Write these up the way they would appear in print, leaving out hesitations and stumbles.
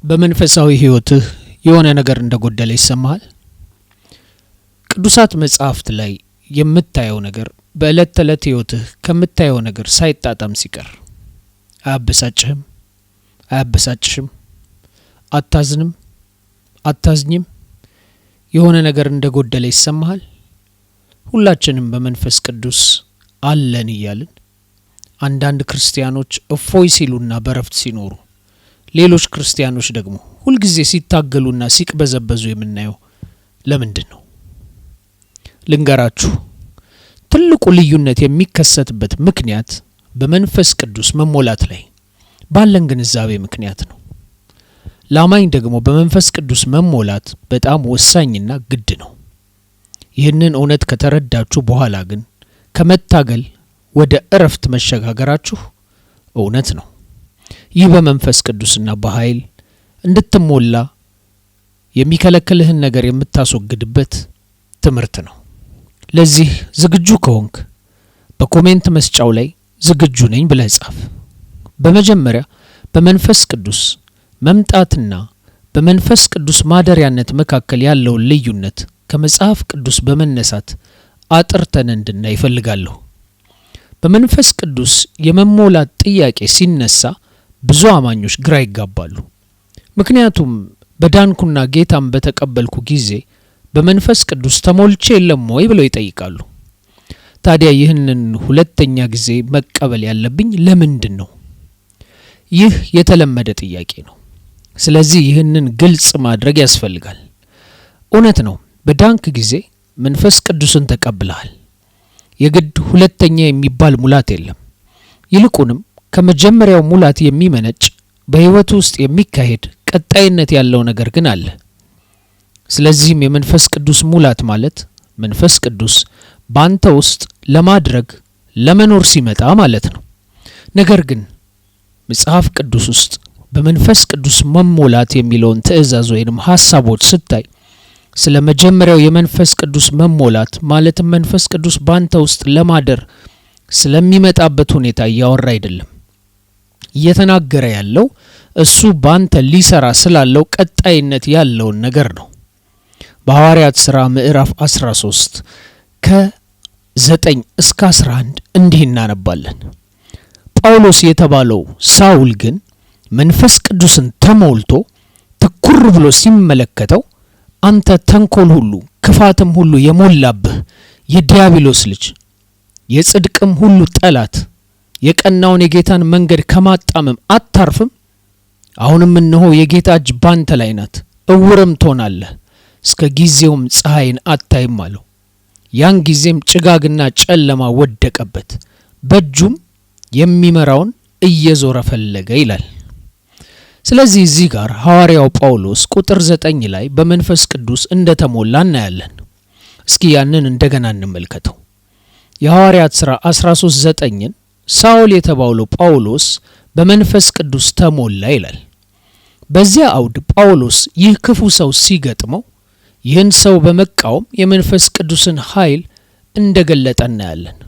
በመንፈሳዊ ህይወትህ የሆነ ነገር እንደጎደለ ይሰማሃል? ቅዱሳት መጻሕፍት ላይ የምታየው ነገር በእለት ተዕለት ህይወትህ ከምታየው ነገር ሳይጣጣም ሲቀር አያበሳጭህም? አያበሳጭሽም? አታዝንም? አታዝኝም? የሆነ ነገር እንደጎደለ ይሰማሃል? ሁላችንም በመንፈስ ቅዱስ አለን እያልን አንዳንድ ክርስቲያኖች እፎይ ሲሉና በረፍት ሲኖሩ፣ ሌሎች ክርስቲያኖች ደግሞ ሁልጊዜ ሲታገሉና ሲቅበዘበዙ የምናየው ለምንድን ነው? ልንገራችሁ። ትልቁ ልዩነት የሚከሰትበት ምክንያት በመንፈስ ቅዱስ መሞላት ላይ ባለን ግንዛቤ ምክንያት ነው። ላማኝ ደግሞ በመንፈስ ቅዱስ መሞላት በጣም ወሳኝና ግድ ነው። ይህንን እውነት ከተረዳችሁ በኋላ ግን ከመታገል ወደ እረፍት መሸጋገራችሁ እውነት ነው። ይህ በመንፈስ ቅዱስና በኃይል እንድትሞላ የሚከለክልህን ነገር የምታስወግድበት ትምህርት ነው። ለዚህ ዝግጁ ከሆንክ በኮሜንት መስጫው ላይ ዝግጁ ነኝ ብለህ ጻፍ። በመጀመሪያ በመንፈስ ቅዱስ መምጣትና በመንፈስ ቅዱስ ማደሪያነት መካከል ያለውን ልዩነት ከመጽሐፍ ቅዱስ በመነሳት አጥርተን እንድናይ እፈልጋለሁ። በመንፈስ ቅዱስ የመሞላት ጥያቄ ሲነሳ ብዙ አማኞች ግራ ይጋባሉ። ምክንያቱም በዳንኩና ጌታን በተቀበልኩ ጊዜ በመንፈስ ቅዱስ ተሞልቼ የለም ወይ ብለው ይጠይቃሉ። ታዲያ ይህንን ሁለተኛ ጊዜ መቀበል ያለብኝ ለምንድን ነው? ይህ የተለመደ ጥያቄ ነው። ስለዚህ ይህንን ግልጽ ማድረግ ያስፈልጋል። እውነት ነው፣ በዳንክ ጊዜ መንፈስ ቅዱስን ተቀብለሃል። የግድ ሁለተኛ የሚባል ሙላት የለም። ይልቁንም ከመጀመሪያው ሙላት የሚመነጭ በህይወት ውስጥ የሚካሄድ ቀጣይነት ያለው ነገር ግን አለ። ስለዚህም የመንፈስ ቅዱስ ሙላት ማለት መንፈስ ቅዱስ ባንተ ውስጥ ለማድረግ ለመኖር ሲመጣ ማለት ነው። ነገር ግን መጽሐፍ ቅዱስ ውስጥ በመንፈስ ቅዱስ መሞላት የሚለውን ትእዛዝ ወይንም ሐሳቦች ስታይ ስለ መጀመሪያው የመንፈስ ቅዱስ መሞላት ማለትም መንፈስ ቅዱስ ባንተ ውስጥ ለማደር ስለሚመጣበት ሁኔታ እያወራ አይደለም። እየተናገረ ያለው እሱ ባንተ ሊሰራ ስላለው ቀጣይነት ያለውን ነገር ነው። በሐዋርያት ሥራ ምዕራፍ 13 ከ9 እስከ 11 እንዲህ እናነባለን። ጳውሎስ የተባለው ሳውል ግን መንፈስ ቅዱስን ተሞልቶ ትኩር ብሎ ሲመለከተው አንተ ተንኮል ሁሉ ክፋትም ሁሉ የሞላብህ የዲያብሎስ ልጅ፣ የጽድቅም ሁሉ ጠላት፣ የቀናውን የጌታን መንገድ ከማጣመም አታርፍም? አሁንም እነሆ የጌታ እጅ ባንተ ላይ ናት፣ እውርም ትሆናለህ፣ እስከ ጊዜውም ፀሐይን አታይም አለው። ያን ጊዜም ጭጋግና ጨለማ ወደቀበት፣ በእጁም የሚመራውን እየዞረ ፈለገ ይላል። ስለዚህ እዚህ ጋር ሐዋርያው ጳውሎስ ቁጥር 9 ላይ በመንፈስ ቅዱስ እንደተሞላ እናያለን። እስኪ ያንን እንደገና እንመልከተው። የሐዋርያት ሥራ 13:9ን ሳውል የተባለው ጳውሎስ በመንፈስ ቅዱስ ተሞላ ይላል። በዚያ አውድ ጳውሎስ ይህ ክፉ ሰው ሲገጥመው ይህን ሰው በመቃወም የመንፈስ ቅዱስን ኃይል እንደገለጠ እናያለን።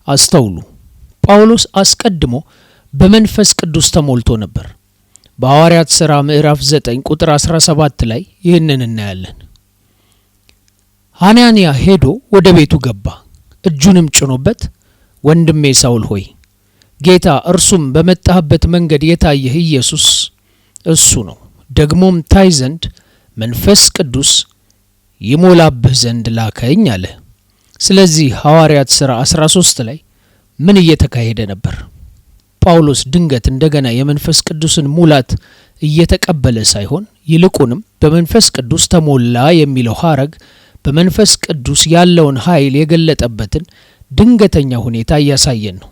አስተውሉ። ጳውሎስ አስቀድሞ በመንፈስ ቅዱስ ተሞልቶ ነበር። በሐዋርያት ሥራ ምዕራፍ 9 ቁጥር 17 ላይ ይህንን እናያለን። ሐናንያ ሄዶ ወደ ቤቱ ገባ፣ እጁንም ጭኖበት ወንድሜ ሳውል ሆይ ጌታ እርሱም በመጣህበት መንገድ የታየህ ኢየሱስ እሱ ነው፣ ደግሞም ታይ ዘንድ መንፈስ ቅዱስ ይሞላብህ ዘንድ ላከኝ አለ። ስለዚህ ሐዋርያት ሥራ 13 ላይ ምን እየተካሄደ ነበር? ጳውሎስ ድንገት እንደገና የመንፈስ ቅዱስን ሙላት እየተቀበለ ሳይሆን ይልቁንም በመንፈስ ቅዱስ ተሞላ የሚለው ሐረግ በመንፈስ ቅዱስ ያለውን ኃይል የገለጠበትን ድንገተኛ ሁኔታ እያሳየን ነው።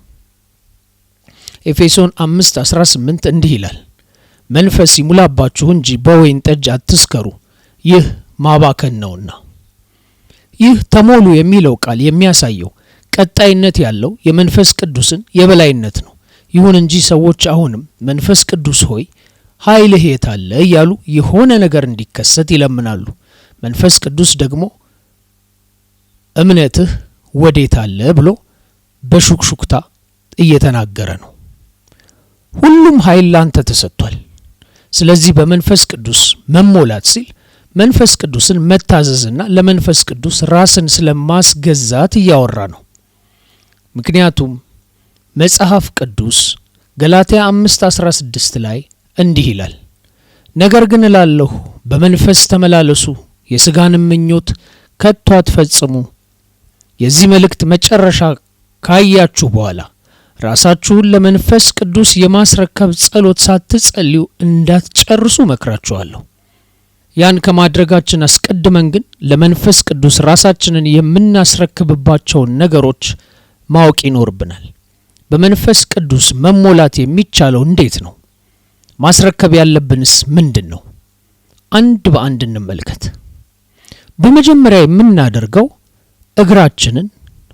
ኤፌሶን 5:18 እንዲህ ይላል፣ መንፈስ ይሙላባችሁ እንጂ በወይን ጠጅ አትስከሩ፣ ይህ ማባከን ነውና። ይህ ተሞሉ የሚለው ቃል የሚያሳየው ቀጣይነት ያለው የመንፈስ ቅዱስን የበላይነት ነው። ይሁን እንጂ ሰዎች አሁንም መንፈስ ቅዱስ ሆይ ኃይልህ የት አለ እያሉ የሆነ ነገር እንዲከሰት ይለምናሉ። መንፈስ ቅዱስ ደግሞ እምነትህ ወዴት አለ ብሎ በሹክሹክታ እየተናገረ ነው። ሁሉም ኃይል ላንተ ተሰጥቷል። ስለዚህ በመንፈስ ቅዱስ መሞላት ሲል መንፈስ ቅዱስን መታዘዝና ለመንፈስ ቅዱስ ራስን ስለማስገዛት እያወራ ነው። ምክንያቱም መጽሐፍ ቅዱስ ገላትያ 5:16 ላይ እንዲህ ይላል፣ ነገር ግን እላለሁ በመንፈስ ተመላለሱ፣ የሥጋንም ምኞት ከቶ አትፈጽሙ። የዚህ መልእክት መጨረሻ ካያችሁ በኋላ ራሳችሁን ለመንፈስ ቅዱስ የማስረከብ ጸሎት ሳትጸልዩ እንዳትጨርሱ መክራችኋለሁ። ያን ከማድረጋችን አስቀድመን ግን ለመንፈስ ቅዱስ ራሳችንን የምናስረክብባቸውን ነገሮች ማወቅ ይኖርብናል። በመንፈስ ቅዱስ መሞላት የሚቻለው እንዴት ነው? ማስረከብ ያለብንስ ምንድን ነው? አንድ በአንድ እንመልከት። በመጀመሪያ የምናደርገው እግራችንን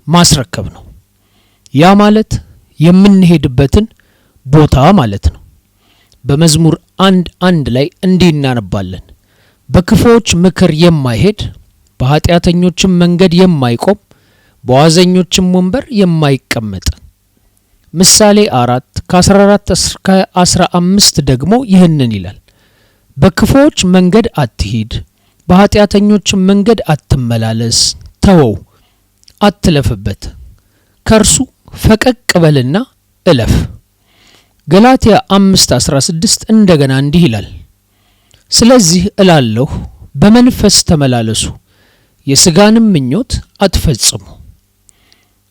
ማስረከብ ነው። ያ ማለት የምንሄድበትን ቦታ ማለት ነው። በመዝሙር 1:1 ላይ እንዲህ እናነባለን፣ በክፉዎች ምክር የማይሄድ በኃጢአተኞችም መንገድ የማይቆም በዋዘኞችም ወንበር የማይቀመጥ። ምሳሌ 4:14-15 ደግሞ ይህንን ይላል፣ በክፉዎች መንገድ አትሂድ፣ በኃጢአተኞችም መንገድ አትመላለስ፣ ተወው፣ አትለፍበት፣ ከርሱ ፈቀቅ በልና እለፍ። ገላትያ 5:16 እንደገና እንዲህ ይላል፣ ስለዚህ እላለሁ በመንፈስ ተመላለሱ፣ የሥጋንም ምኞት አትፈጽሙ።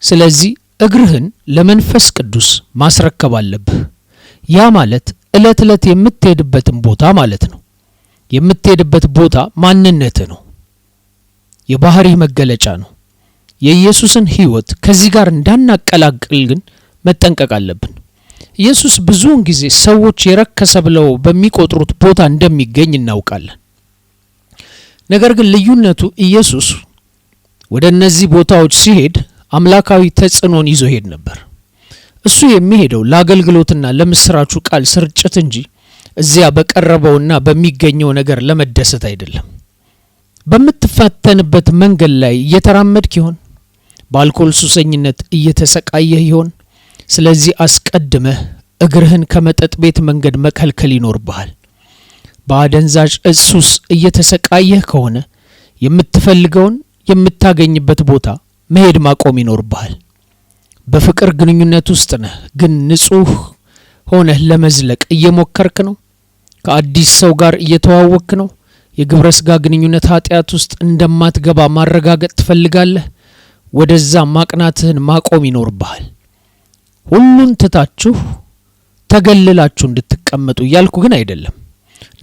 ስለዚህ እግርህን ለመንፈስ ቅዱስ ማስረከብ አለብህ። ያ ማለት ዕለት ዕለት የምትሄድበትን ቦታ ማለት ነው። የምትሄድበት ቦታ ማንነትህ ነው፣ የባህሪህ መገለጫ ነው። የኢየሱስን ሕይወት ከዚህ ጋር እንዳናቀላቅል ግን መጠንቀቅ አለብን። ኢየሱስ ብዙውን ጊዜ ሰዎች የረከሰ ብለው በሚቆጥሩት ቦታ እንደሚገኝ እናውቃለን። ነገር ግን ልዩነቱ ኢየሱስ ወደ እነዚህ ቦታዎች ሲሄድ አምላካዊ ተጽዕኖን ይዞ ሄድ ነበር። እሱ የሚሄደው ለአገልግሎትና ለምስራቹ ቃል ስርጭት እንጂ እዚያ በቀረበውና በሚገኘው ነገር ለመደሰት አይደለም። በምትፈተንበት መንገድ ላይ እየተራመድክ ይሆን? በአልኮል ሱሰኝነት እየተሰቃየህ ይሆን? ስለዚህ አስቀድመህ እግርህን ከመጠጥ ቤት መንገድ መከልከል ይኖርብሃል። በአደንዛዥ እጽ ሱስ እየተሰቃየህ ከሆነ የምትፈልገውን የምታገኝበት ቦታ መሄድ ማቆም ይኖርብሃል። በፍቅር ግንኙነት ውስጥ ነህ፣ ግን ንጹህ ሆነህ ለመዝለቅ እየሞከርክ ነው። ከአዲስ ሰው ጋር እየተዋወቅክ ነው። የግብረ ስጋ ግንኙነት ኃጢአት ውስጥ እንደማትገባ ማረጋገጥ ትፈልጋለህ። ወደዛ ማቅናትህን ማቆም ይኖርብሃል። ሁሉን ትታችሁ ተገልላችሁ እንድትቀመጡ እያልኩ ግን አይደለም።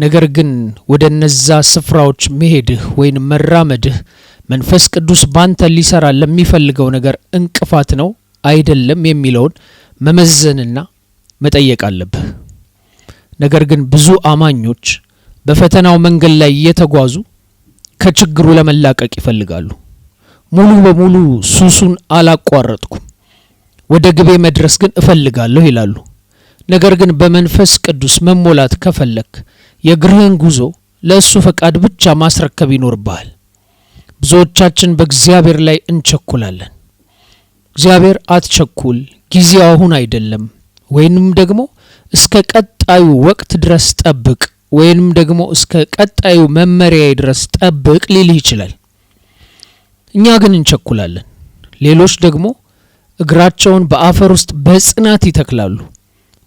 ነገር ግን ወደ እነዛ ስፍራዎች መሄድህ ወይም መራመድህ መንፈስ ቅዱስ ባንተ ሊሰራ ለሚፈልገው ነገር እንቅፋት ነው አይደለም የሚለውን መመዘንና መጠየቅ አለብህ። ነገር ግን ብዙ አማኞች በፈተናው መንገድ ላይ እየተጓዙ ከችግሩ ለመላቀቅ ይፈልጋሉ። ሙሉ በሙሉ ሱሱን አላቋረጥኩም፣ ወደ ግቤ መድረስ ግን እፈልጋለሁ ይላሉ። ነገር ግን በመንፈስ ቅዱስ መሞላት ከፈለክ የእግርህን ጉዞ ለእሱ ፈቃድ ብቻ ማስረከብ ይኖርብሃል። ብዙዎቻችን በእግዚአብሔር ላይ እንቸኩላለን። እግዚአብሔር አትቸኩል፣ ጊዜው አሁን አይደለም፣ ወይንም ደግሞ እስከ ቀጣዩ ወቅት ድረስ ጠብቅ፣ ወይንም ደግሞ እስከ ቀጣዩ መመሪያ ድረስ ጠብቅ ሊልህ ይችላል። እኛ ግን እንቸኩላለን። ሌሎች ደግሞ እግራቸውን በአፈር ውስጥ በጽናት ይተክላሉ።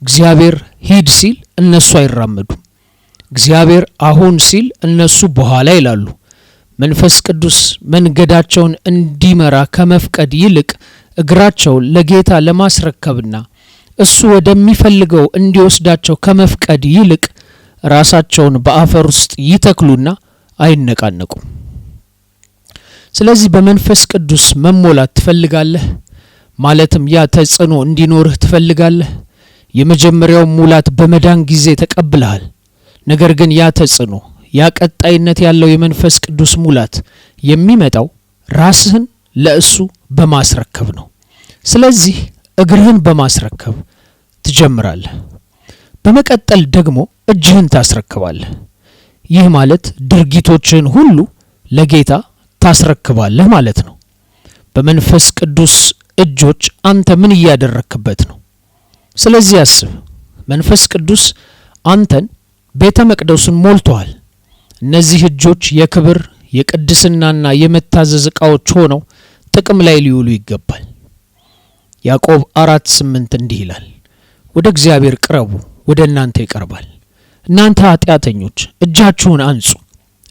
እግዚአብሔር ሂድ ሲል እነሱ አይራመዱም። እግዚአብሔር አሁን ሲል እነሱ በኋላ ይላሉ። መንፈስ ቅዱስ መንገዳቸውን እንዲመራ ከመፍቀድ ይልቅ እግራቸውን ለጌታ ለማስረከብና እሱ ወደሚፈልገው እንዲወስዳቸው ከመፍቀድ ይልቅ ራሳቸውን በአፈር ውስጥ ይተክሉና አይነቃነቁም። ስለዚህ በመንፈስ ቅዱስ መሞላት ትፈልጋለህ? ማለትም ያ ተጽዕኖ እንዲኖርህ ትፈልጋለህ? የመጀመሪያው ሙላት በመዳን ጊዜ ተቀብለሃል። ነገር ግን ያ ተጽዕኖ፣ ያ ቀጣይነት ያለው የመንፈስ ቅዱስ ሙላት የሚመጣው ራስህን ለእሱ በማስረከብ ነው። ስለዚህ እግርህን በማስረከብ ትጀምራለህ። በመቀጠል ደግሞ እጅህን ታስረክባለህ። ይህ ማለት ድርጊቶችህን ሁሉ ለጌታ ታስረክባለህ ማለት ነው። በመንፈስ ቅዱስ እጆች አንተ ምን እያደረክበት ነው? ስለዚህ አስብ። መንፈስ ቅዱስ አንተን ቤተ መቅደሱን ሞልተዋል። እነዚህ እጆች የክብር የቅድስናና የመታዘዝ ዕቃዎች ሆነው ጥቅም ላይ ሊውሉ ይገባል። ያዕቆብ 4:8 እንዲህ ይላል፣ ወደ እግዚአብሔር ቅረቡ፣ ወደ እናንተ ይቀርባል። እናንተ ኃጢአተኞች እጃችሁን አንጹ፣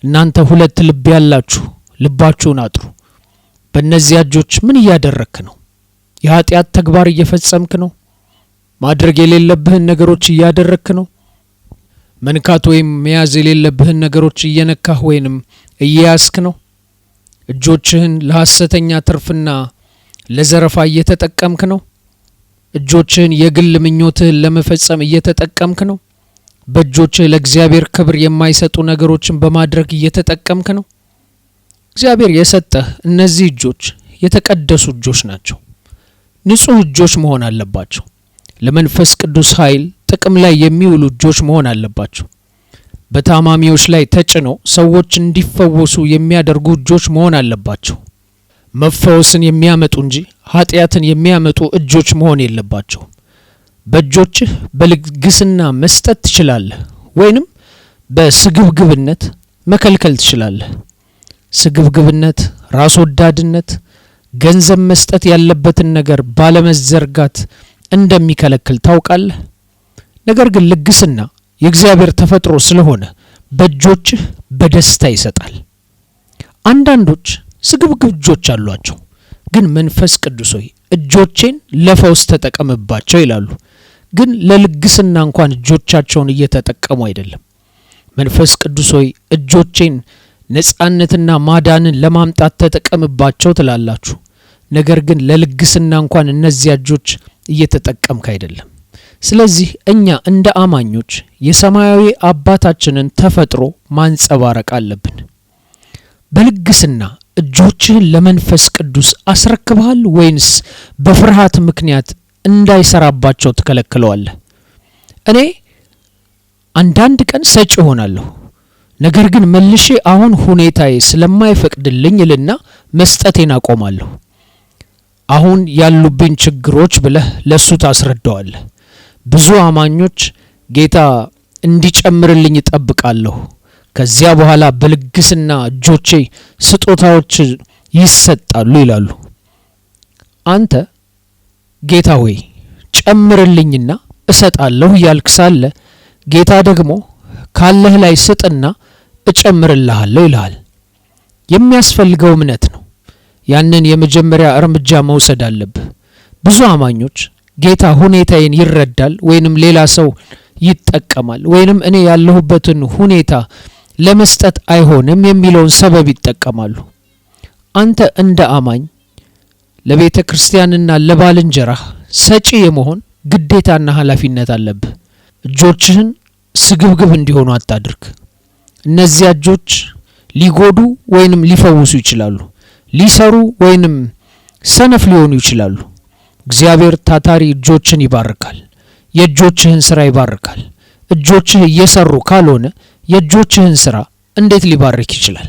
እናንተ ሁለት ልብ ያላችሁ ልባችሁን አጥሩ። በእነዚያ እጆች ምን እያደረክ ነው? የኃጢአት ተግባር እየፈጸምክ ነው? ማድረግ የሌለብህን ነገሮች እያደረክ ነው? መንካት ወይም መያዝ የሌለብህን ነገሮች እየነካህ ወይንም እየያዝክ ነው? እጆችህን ለሐሰተኛ ትርፍና ለዘረፋ እየተጠቀምክ ነው? እጆችህን የግል ምኞትህን ለመፈጸም እየተጠቀምክ ነው? በእጆችህ ለእግዚአብሔር ክብር የማይሰጡ ነገሮችን በማድረግ እየተጠቀምክ ነው? እግዚአብሔር የሰጠህ እነዚህ እጆች የተቀደሱ እጆች ናቸው። ንጹህ እጆች መሆን አለባቸው። ለመንፈስ ቅዱስ ኃይል ጥቅም ላይ የሚውሉ እጆች መሆን አለባቸው። በታማሚዎች ላይ ተጭነው ሰዎች እንዲፈወሱ የሚያደርጉ እጆች መሆን አለባቸው። መፈወስን የሚያመጡ እንጂ ኃጢአትን የሚያመጡ እጆች መሆን የለባቸው። በእጆችህ በልግስና መስጠት ትችላለህ ወይንም በስግብግብነት መከልከል ትችላለህ። ስግብግብነት፣ ራስ ወዳድነት ገንዘብ መስጠት ያለበትን ነገር ባለመዘርጋት እንደሚከለክል ታውቃለህ። ነገር ግን ልግስና የእግዚአብሔር ተፈጥሮ ስለሆነ በእጆችህ በደስታ ይሰጣል። አንዳንዶች ስግብግብ እጆች አሏቸው፣ ግን መንፈስ ቅዱስ ሆይ እጆቼን ለፈውስ ተጠቀምባቸው ይላሉ። ግን ለልግስና እንኳን እጆቻቸውን እየተጠቀሙ አይደለም። መንፈስ ቅዱስ ሆይ እጆቼን ነጻነትና ማዳንን ለማምጣት ተጠቀምባቸው ትላላችሁ። ነገር ግን ለልግስና እንኳን እነዚያ እጆች እየተጠቀምክ አይደለም። ስለዚህ እኛ እንደ አማኞች የሰማያዊ አባታችንን ተፈጥሮ ማንጸባረቅ አለብን። በልግስና እጆችህን ለመንፈስ ቅዱስ አስረክበሃል ወይንስ በፍርሃት ምክንያት እንዳይሰራባቸው ትከለክለዋለህ? እኔ አንዳንድ ቀን ሰጪ ሆናለሁ፣ ነገር ግን መልሼ አሁን ሁኔታዬ ስለማይፈቅድልኝ ልና መስጠቴን አቆማለሁ። አሁን ያሉብኝ ችግሮች ብለህ ለሱ ታስረዳዋለህ። ብዙ አማኞች ጌታ እንዲጨምርልኝ እጠብቃለሁ፣ ከዚያ በኋላ በልግስና እጆቼ ስጦታዎች ይሰጣሉ ይላሉ። አንተ ጌታ ሆይ ጨምርልኝና እሰጣለሁ እያልክ ሳለ ጌታ ደግሞ ካለህ ላይ ስጥና እጨምርልሃለሁ ይልሃል። የሚያስፈልገው እምነት ነው። ያንን የመጀመሪያ እርምጃ መውሰድ አለብህ። ብዙ አማኞች ጌታ ሁኔታዬን ይረዳል ወይንም ሌላ ሰው ይጠቀማል ወይንም እኔ ያለሁበትን ሁኔታ ለመስጠት አይሆንም የሚለውን ሰበብ ይጠቀማሉ። አንተ እንደ አማኝ ለቤተ ክርስቲያንና ለባልንጀራህ ሰጪ የመሆን ግዴታና ኃላፊነት አለብህ። እጆችህን ስግብግብ እንዲሆኑ አታድርግ። እነዚያ እጆች ሊጎዱ ወይንም ሊፈውሱ ይችላሉ። ሊሰሩ ወይንም ሰነፍ ሊሆኑ ይችላሉ። እግዚአብሔር ታታሪ እጆችን ይባርካል። የእጆችህን ስራ ይባርካል። እጆችህ እየሰሩ ካልሆነ የእጆችህን ስራ እንዴት ሊባርክ ይችላል?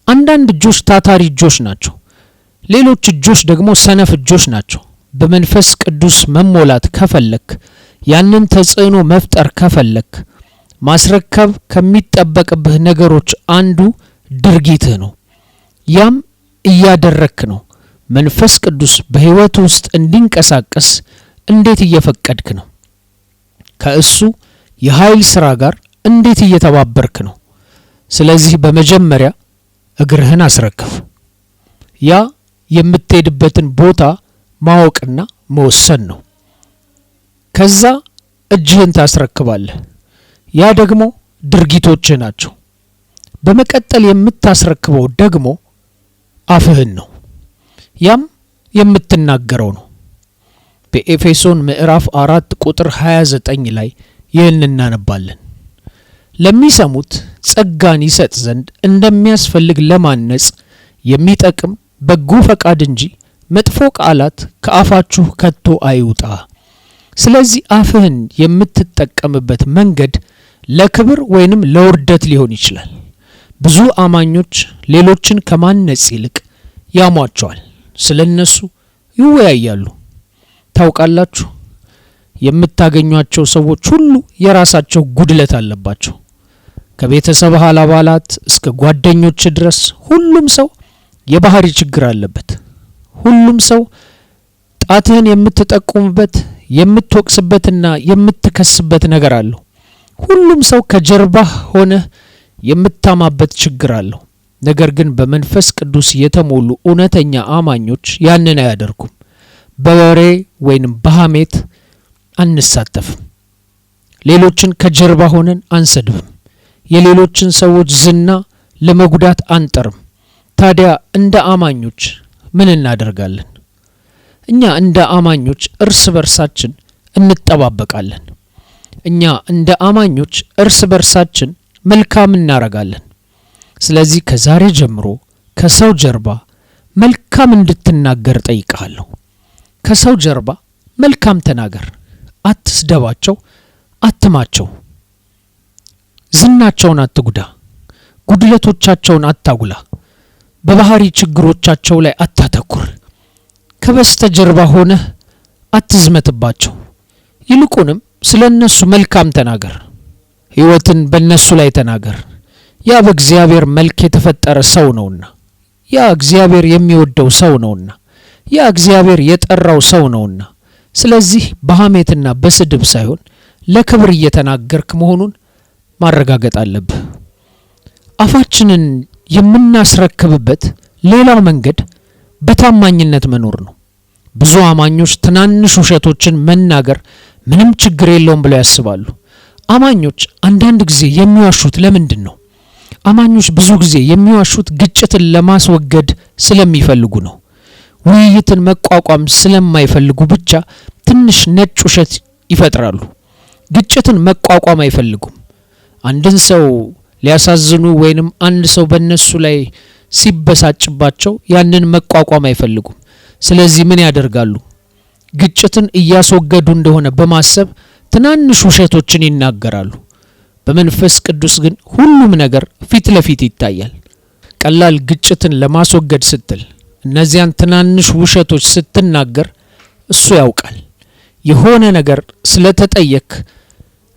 አንዳንድ እጆች ታታሪ እጆች ናቸው። ሌሎች እጆች ደግሞ ሰነፍ እጆች ናቸው። በመንፈስ ቅዱስ መሞላት ከፈለክ፣ ያንን ተጽዕኖ መፍጠር ከፈለክ፣ ማስረከብ ከሚጠበቅብህ ነገሮች አንዱ ድርጊትህ ነው። ያም እያደረክ ነው። መንፈስ ቅዱስ በህይወት ውስጥ እንዲንቀሳቀስ እንዴት እየፈቀድክ ነው? ከእሱ የኃይል ስራ ጋር እንዴት እየተባበርክ ነው? ስለዚህ በመጀመሪያ እግርህን አስረክብ። ያ የምትሄድበትን ቦታ ማወቅና መወሰን ነው። ከዛ እጅህን ታስረክባለህ። ያ ደግሞ ድርጊቶችህ ናቸው። በመቀጠል የምታስረክበው ደግሞ አፍህን ነው። ያም የምትናገረው ነው። በኤፌሶን ምዕራፍ 4 ቁጥር 29 ላይ ይህን እናነባለን። ለሚሰሙት ጸጋን ይሰጥ ዘንድ እንደሚያስፈልግ ለማነጽ የሚጠቅም በጎ ፈቃድ እንጂ መጥፎ ቃላት ከአፋችሁ ከቶ አይውጣ። ስለዚህ አፍህን የምትጠቀምበት መንገድ ለክብር ወይንም ለውርደት ሊሆን ይችላል። ብዙ አማኞች ሌሎችን ከማነጽ ይልቅ ያሟቸዋል፣ ስለነሱ ይወያያሉ። ታውቃላችሁ፣ የምታገኟቸው ሰዎች ሁሉ የራሳቸው ጉድለት አለባቸው። ከቤተሰብ አባላት እስከ ጓደኞች ድረስ ሁሉም ሰው የባህሪ ችግር አለበት። ሁሉም ሰው ጣትህን የምትጠቁምበት የምትወቅስበትና የምትከስበት ነገር አለው። ሁሉም ሰው ከጀርባህ ሆነ የምታማበት ችግር አለው። ነገር ግን በመንፈስ ቅዱስ የተሞሉ እውነተኛ አማኞች ያንን አያደርጉም። በወሬ ወይንም በሐሜት አንሳተፍም። ሌሎችን ከጀርባ ሆነን አንሰድብም። የሌሎችን ሰዎች ዝና ለመጉዳት አንጠርም። ታዲያ እንደ አማኞች ምን እናደርጋለን? እኛ እንደ አማኞች እርስ በርሳችን እንጠባበቃለን። እኛ እንደ አማኞች እርስ በርሳችን መልካም እናረጋለን። ስለዚህ ከዛሬ ጀምሮ ከሰው ጀርባ መልካም እንድትናገር ጠይቃለሁ። ከሰው ጀርባ መልካም ተናገር። አትስደባቸው፣ አትማቸው። ዝናቸውን አትጉዳ፣ ጉድለቶቻቸውን አታጉላ፣ በባህሪ ችግሮቻቸው ላይ አታተኩር። ከበስተጀርባ ሆነህ አትዝመትባቸው። ይልቁንም ስለነሱ መልካም ተናገር። ሕይወትን በነሱ ላይ ተናገር። ያ በእግዚአብሔር መልክ የተፈጠረ ሰው ነውና፣ ያ እግዚአብሔር የሚወደው ሰው ነውና፣ ያ እግዚአብሔር የጠራው ሰው ነውና። ስለዚህ በሐሜትና በስድብ ሳይሆን ለክብር እየተናገርክ መሆኑን ማረጋገጥ አለብህ። አፋችንን የምናስረክብበት ሌላው መንገድ በታማኝነት መኖር ነው። ብዙ አማኞች ትናንሽ ውሸቶችን መናገር ምንም ችግር የለውም ብለው ያስባሉ። አማኞች አንዳንድ ጊዜ የሚዋሹት ለምንድን ነው? አማኞች ብዙ ጊዜ የሚዋሹት ግጭትን ለማስወገድ ስለሚፈልጉ ነው። ውይይትን መቋቋም ስለማይፈልጉ ብቻ ትንሽ ነጭ ውሸት ይፈጥራሉ። ግጭትን መቋቋም አይፈልጉም። አንድን ሰው ሊያሳዝኑ ወይንም አንድ ሰው በእነሱ ላይ ሲበሳጭባቸው ያንን መቋቋም አይፈልጉም። ስለዚህ ምን ያደርጋሉ? ግጭትን እያስወገዱ እንደሆነ በማሰብ ትናንሽ ውሸቶችን ይናገራሉ። በመንፈስ ቅዱስ ግን ሁሉም ነገር ፊት ለፊት ይታያል። ቀላል ግጭትን ለማስወገድ ስትል እነዚያን ትናንሽ ውሸቶች ስትናገር እሱ ያውቃል። የሆነ ነገር ስለተጠየቅ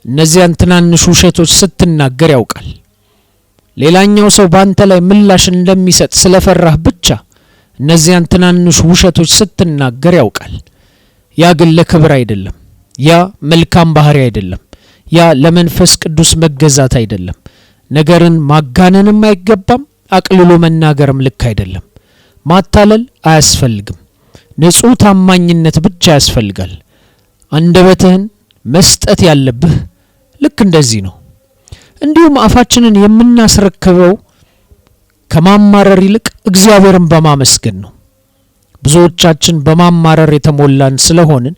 እነዚያን ትናንሽ ውሸቶች ስትናገር ያውቃል። ሌላኛው ሰው ባንተ ላይ ምላሽ እንደሚሰጥ ስለፈራህ ብቻ እነዚያን ትናንሽ ውሸቶች ስትናገር ያውቃል። ያ ግን ለክብር አይደለም። ያ መልካም ባህሪ አይደለም። ያ ለመንፈስ ቅዱስ መገዛት አይደለም። ነገርን ማጋነንም አይገባም። አቅልሎ መናገርም ልክ አይደለም። ማታለል አያስፈልግም። ንጹህ ታማኝነት ብቻ ያስፈልጋል። አንደበትህን መስጠት ያለብህ ልክ እንደዚህ ነው። እንዲሁም አፋችንን የምናስረክበው ከማማረር ይልቅ እግዚአብሔርን በማመስገን ነው። ብዙዎቻችን በማማረር የተሞላን ስለሆንን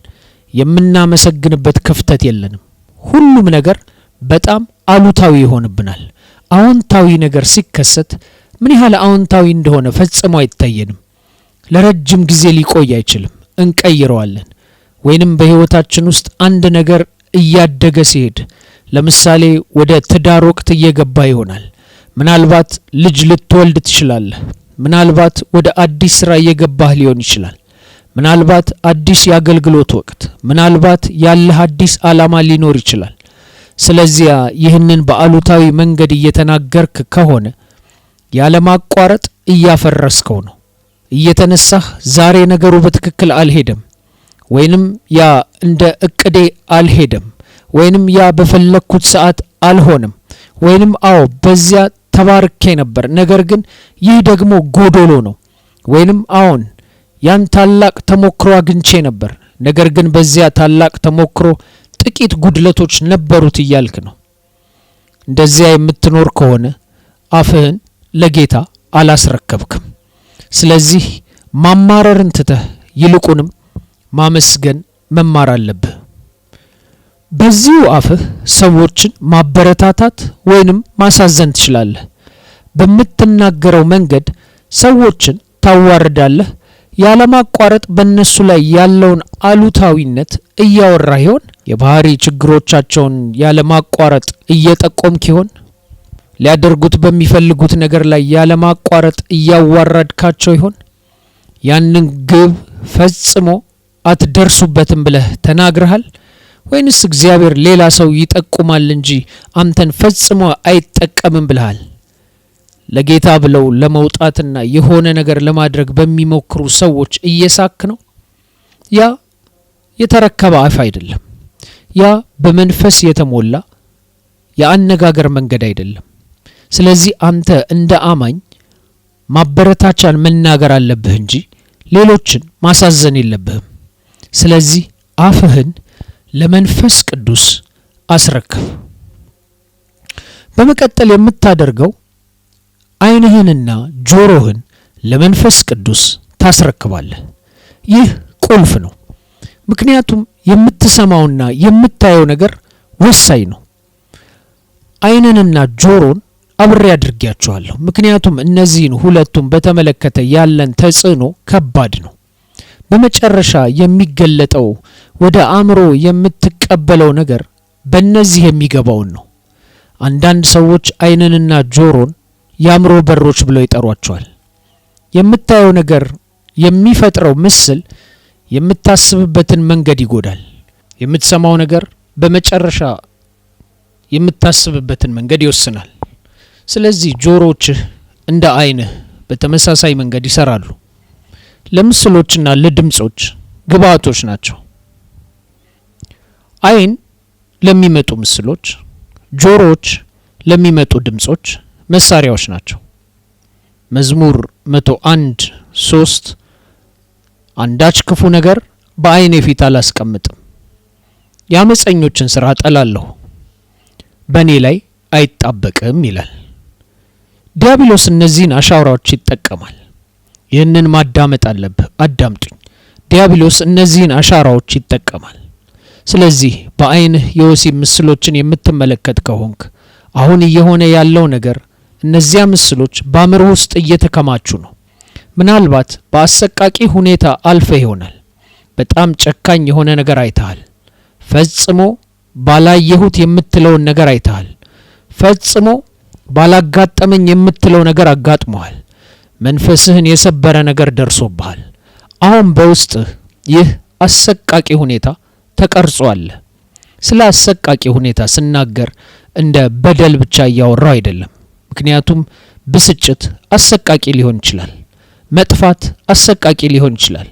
የምናመሰግንበት ክፍተት የለንም። ሁሉም ነገር በጣም አሉታዊ ይሆንብናል። አዎንታዊ ነገር ሲከሰት ምን ያህል አዎንታዊ እንደሆነ ፈጽሞ አይታየንም። ለረጅም ጊዜ ሊቆይ አይችልም። እንቀይረዋለን። ወይንም በህይወታችን ውስጥ አንድ ነገር እያደገ ሲሄድ ለምሳሌ ወደ ትዳር ወቅት እየገባ ይሆናል። ምናልባት ልጅ ልትወልድ ትችላለህ። ምናልባት ወደ አዲስ ስራ እየገባህ ሊሆን ይችላል። ምናልባት አዲስ የአገልግሎት ወቅት፣ ምናልባት ያለህ አዲስ ዓላማ ሊኖር ይችላል። ስለዚህ ይህንን በአሉታዊ መንገድ እየተናገርክ ከሆነ ያለማቋረጥ እያፈረስከው ነው። እየተነሳህ ዛሬ ነገሩ በትክክል አልሄደም፣ ወይንም ያ እንደ እቅዴ አልሄደም፣ ወይንም ያ በፈለኩት ሰዓት አልሆነም፣ ወይንም አዎ በዚያ ተባርኬ ነበር ነገር ግን ይህ ደግሞ ጎዶሎ ነው፣ ወይንም አዎን ያን ታላቅ ተሞክሮ አግኝቼ ነበር ነገር ግን በዚያ ታላቅ ተሞክሮ ጥቂት ጉድለቶች ነበሩት እያልክ ነው። እንደዚያ የምትኖር ከሆነ አፍህን ለጌታ አላስረከብክም። ስለዚህ ማማረርን ትተህ ይልቁንም ማመስገን መማር አለብህ። በዚሁ አፍህ ሰዎችን ማበረታታት ወይንም ማሳዘን ትችላለህ። በምትናገረው መንገድ ሰዎችን ታዋርዳለህ። ያለማቋረጥ በእነሱ ላይ ያለውን አሉታዊነት እያወራህ ይሆን? የባህሪ ችግሮቻቸውን ያለማቋረጥ እየጠቆምክ ይሆን? ሊያደርጉት በሚፈልጉት ነገር ላይ ያለማቋረጥ እያዋረድካቸው ይሆን? ያንን ግብ ፈጽሞ አትደርሱበትም ብለህ ተናግረሃል ወይንስ እግዚአብሔር ሌላ ሰው ይጠቁማል እንጂ አንተን ፈጽሞ አይጠቀምም ብለሃል? ለጌታ ብለው ለመውጣትና የሆነ ነገር ለማድረግ በሚሞክሩ ሰዎች እየሳክ ነው። ያ የተረከበ አፍ አይደለም። ያ በመንፈስ የተሞላ የአነጋገር መንገድ አይደለም። ስለዚህ አንተ እንደ አማኝ ማበረታቻን መናገር አለብህ እንጂ ሌሎችን ማሳዘን የለብህም። ስለዚህ አፍህን ለመንፈስ ቅዱስ አስረክብ። በመቀጠል የምታደርገው ዓይንህንና ጆሮህን ለመንፈስ ቅዱስ ታስረክባለህ። ይህ ቁልፍ ነው። ምክንያቱም የምትሰማውና የምታየው ነገር ወሳኝ ነው። ዓይንንና ጆሮን አብሬ አድርጌያቸዋለሁ። ምክንያቱም እነዚህን ሁለቱም በተመለከተ ያለን ተጽዕኖ ከባድ ነው። በመጨረሻ የሚገለጠው ወደ አእምሮ የምትቀበለው ነገር በእነዚህ የሚገባውን ነው። አንዳንድ ሰዎች ዓይንንና ጆሮን የአእምሮ በሮች ብለው ይጠሯቸዋል። የምታየው ነገር የሚፈጥረው ምስል የምታስብበትን መንገድ ይጎዳል። የምትሰማው ነገር በመጨረሻ የምታስብበትን መንገድ ይወስናል። ስለዚህ ጆሮዎችህ እንደ ዓይንህ በተመሳሳይ መንገድ ይሰራሉ። ለምስሎችና ለድምጾች ግብአቶች ናቸው። ዓይን ለሚመጡ ምስሎች፣ ጆሮዎች ለሚመጡ ድምጾች መሳሪያዎች ናቸው። መዝሙር 101:3 አንዳች ክፉ ነገር በዓይኔ ፊት አላስቀምጥም፣ የአመፀኞችን ሥራ እጠላለሁ፣ በእኔ ላይ አይጣበቅም ይላል። ዲያብሎስ እነዚህን አሻራዎች ይጠቀማል። ይህንን ማዳመጥ አለብህ። አዳምጡኝ። ዲያብሎስ እነዚህን አሻራዎች ይጠቀማል። ስለዚህ በዓይንህ የወሲብ ምስሎችን የምትመለከት ከሆንክ አሁን እየሆነ ያለው ነገር እነዚያ ምስሎች በአእምሮ ውስጥ እየተከማቹ ነው። ምናልባት በአሰቃቂ ሁኔታ አልፈህ ይሆናል። በጣም ጨካኝ የሆነ ነገር አይተሃል። ፈጽሞ ባላየሁት የምትለውን ነገር አይተሃል። ፈጽሞ ባላጋጠመኝ የምትለው ነገር አጋጥሞሃል። መንፈስህን የሰበረ ነገር ደርሶብሃል። አሁን በውስጥህ ይህ አሰቃቂ ሁኔታ ተቀርጿል። ስለ አሰቃቂ ሁኔታ ስናገር እንደ በደል ብቻ እያወራው አይደለም። ምክንያቱም ብስጭት አሰቃቂ ሊሆን ይችላል። መጥፋት አሰቃቂ ሊሆን ይችላል።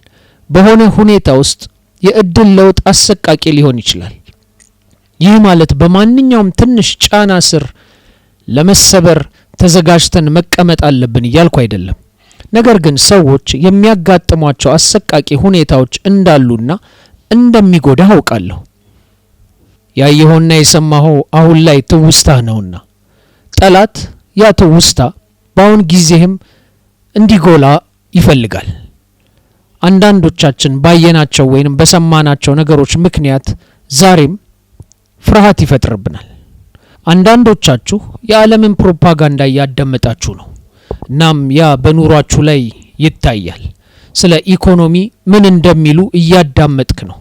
በሆነ ሁኔታ ውስጥ የእድል ለውጥ አሰቃቂ ሊሆን ይችላል። ይህ ማለት በማንኛውም ትንሽ ጫና ስር ለመሰበር ተዘጋጅተን መቀመጥ አለብን እያልኩ አይደለም። ነገር ግን ሰዎች የሚያጋጥሟቸው አሰቃቂ ሁኔታዎች እንዳሉና እንደሚጎዳ አውቃለሁ። ያየኸውና የሰማኸው አሁን ላይ ትውስታህ ነውና ጠላት ያ ትውስታ በአሁን ጊዜህም እንዲጎላ ይፈልጋል። አንዳንዶቻችን ባየናቸው ወይንም በሰማናቸው ነገሮች ምክንያት ዛሬም ፍርሃት ይፈጥርብናል። አንዳንዶቻችሁ የዓለምን ፕሮፓጋንዳ እያዳመጣችሁ ነው። እናም ያ በኑሯችሁ ላይ ይታያል። ስለ ኢኮኖሚ ምን እንደሚሉ እያዳመጥክ ነው።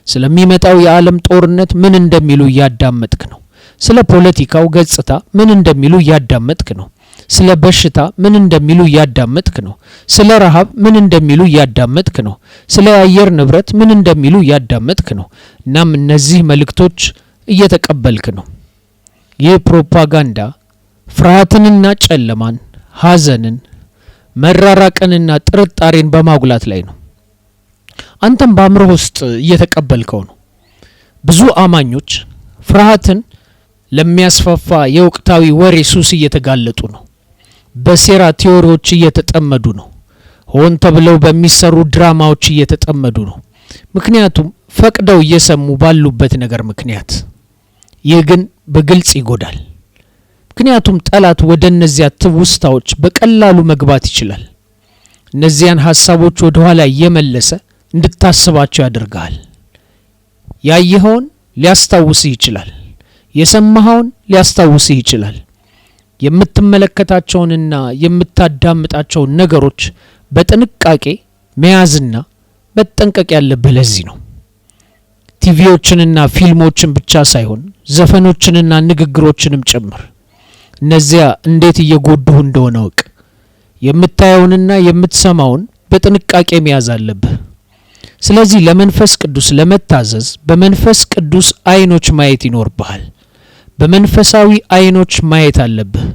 ስለሚመጣው የዓለም ጦርነት ምን እንደሚሉ እያዳመጥክ ነው። ስለ ፖለቲካው ገጽታ ምን እንደሚሉ እያዳመጥክ ነው። ስለ በሽታ ምን እንደሚሉ እያዳመጥክ ነው። ስለ ረሃብ ምን እንደሚሉ እያዳመጥክ ነው። ስለ አየር ንብረት ምን እንደሚሉ እያዳመጥክ ነው። እናም እነዚህ መልእክቶች እየተቀበልክ ነው። ይህ ፕሮፓጋንዳ ፍርሃትንና ጨለማን፣ ሐዘንን፣ መራራቅንና ጥርጣሬን በማጉላት ላይ ነው። አንተም በአእምሮ ውስጥ እየተቀበልከው ነው። ብዙ አማኞች ፍርሃትን ለሚያስፋፋ የወቅታዊ ወሬ ሱስ እየተጋለጡ ነው። በሴራ ቲዎሪዎች እየተጠመዱ ነው። ሆን ተብለው በሚሰሩ ድራማዎች እየተጠመዱ ነው። ምክንያቱም ፈቅደው እየሰሙ ባሉበት ነገር ምክንያት። ይህ ግን በግልጽ ይጎዳል። ምክንያቱም ጠላት ወደ እነዚያ ትውስታዎች በቀላሉ መግባት ይችላል። እነዚያን ሐሳቦች ወደ ኋላ እየመለሰ እንድታስባቸው ያደርጋል። ያየኸውን ሊያስታውስህ ይችላል። የሰማኸውን ሊያስታውስህ ይችላል። የምትመለከታቸውንና የምታዳምጣቸውን ነገሮች በጥንቃቄ መያዝና መጠንቀቅ ያለብህ ለዚህ ነው። ቲቪዎችንና ፊልሞችን ብቻ ሳይሆን ዘፈኖችንና ንግግሮችንም ጭምር እነዚያ እንዴት እየጎዱህ እንደሆነ ወቅ። የምታየውንና የምትሰማውን በጥንቃቄ መያዝ አለብህ። ስለዚህ ለመንፈስ ቅዱስ ለመታዘዝ በመንፈስ ቅዱስ አይኖች ማየት ይኖርብሃል። በመንፈሳዊ አይኖች ማየት አለብህ።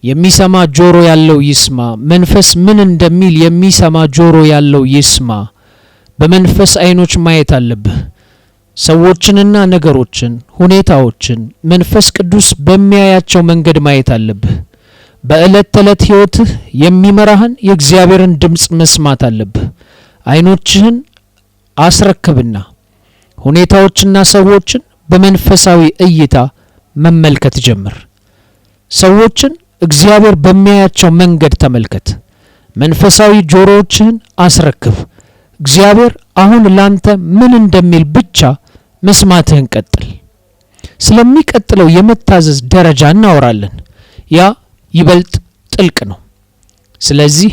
የሚሰማ ጆሮ ያለው ይስማ። መንፈስ ምን እንደሚል የሚሰማ ጆሮ ያለው ይስማ። በመንፈስ አይኖች ማየት አለብህ። ሰዎችንና ነገሮችን፣ ሁኔታዎችን መንፈስ ቅዱስ በሚያያቸው መንገድ ማየት አለብህ። በዕለት ተዕለት ሕይወትህ የሚመራህን የእግዚአብሔርን ድምጽ መስማት አለብህ። አይኖችህን አስረክብና ሁኔታዎችና ሰዎችን በመንፈሳዊ እይታ መመልከት ጀምር። ሰዎችን እግዚአብሔር በሚያያቸው መንገድ ተመልከት። መንፈሳዊ ጆሮዎችህን አስረክብ። እግዚአብሔር አሁን ላንተ ምን እንደሚል ብቻ መስማትህን ቀጥል። ስለሚቀጥለው የመታዘዝ ደረጃ እናወራለን። ያ ይበልጥ ጥልቅ ነው። ስለዚህ